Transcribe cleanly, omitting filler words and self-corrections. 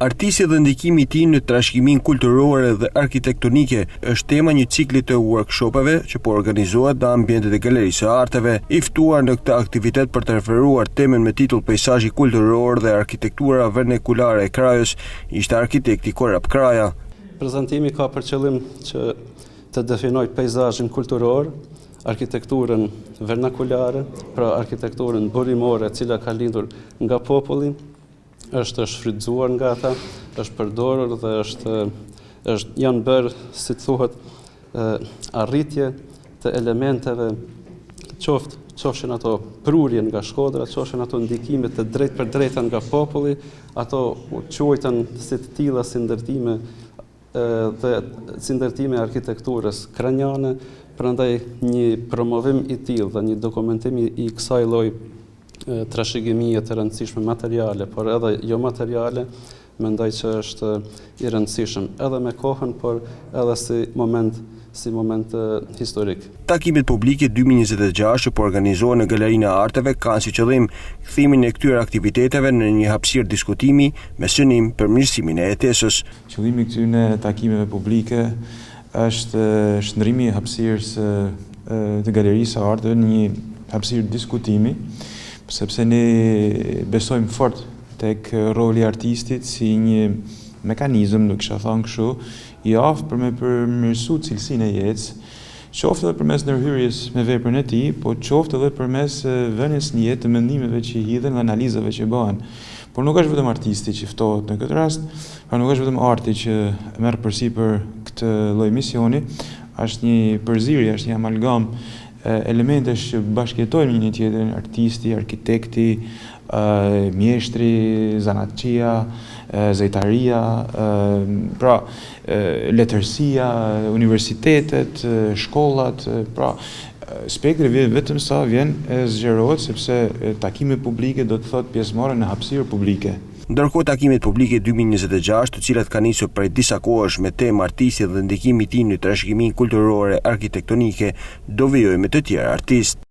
Artisti dhe ndikimi i tij në trashëgiminë kulturore dhe arkitektonike është tema një cikli të workshopeve që po organizohet në ambientet e Galerisë së Arteve. I ftuar në këtë aktivitet për të referuar temën me titull Peizazhi kulturor dhe arkitektura vernakulare e Krajës ishte arkitekti Korap Kraja. Prezantimi ka për qëllim që të definoj peizazhin kulturor, arkitekturën vernakulare, pra arkitekturën burimore e cila ka lindur nga populli, është shfrytzuar nga ata, është përdorur dhe janë bërë, si të thuhet, arritje të elementeve, qofshin ato prurje nga Shkodra, qofshin ato ndikime të drejt për drejta nga populli, ato quajten si të tilla si ndërtime dhe si ndërtime arkitekturës kranjane, prandaj një promovim i tillë dhe një dokumentim i kësaj lloji trashëgimie të rëndësishme materiale, por edhe jo materiale, mendoj që është i rëndësishëm edhe me kohën, por edhe si moment historik. Takimet publike 2026 që po organizohen në Galerinë e Arteve kanë si qëllim kthimin e këtyre aktiviteteve në një hapësirë diskutimi me synim për mirësimin e jetesës. Qëllimi i këtyre takimeve publike është shndrimi i hapësirës të Galerisë së Arteve në një hapësirë diskutimi, sepse ne besojmë fort tek roli i artistit si një mekanizëm, nuk kisha thënë kështu, i aftë për me përmirësu cilësinë e jetës, qoftë edhe përmes ndërhyrjes me veprën e tij, po qoftë edhe përmes vënies në jetë të mendimeve që hidhen dhe analizave që bëhen. Por nuk është vetëm artisti që ftohet në këtë rast, pra nuk është vetëm arti që merr përsipër këtë lloj misioni, është një përzierje, është një amalgam elementesh që bashkëjetojnë një tjetrin, artisti, arkitekti, mjeshtri, zanatçia, zejtaria, pra letërsia, universitetet, shkollat, pra spektri vetëm sa vjen zgjerohet sepse takime publike do të thotë pjesëmarrje në hapësirë publike. Ndërkohë takimet publike 2026, të cilat kanë nisur prej disa kohësh me temë artisti dhe ndikimi i tij në trashëgiminë kulturore arkitektonike, do vijojnë me të tjerë artistë.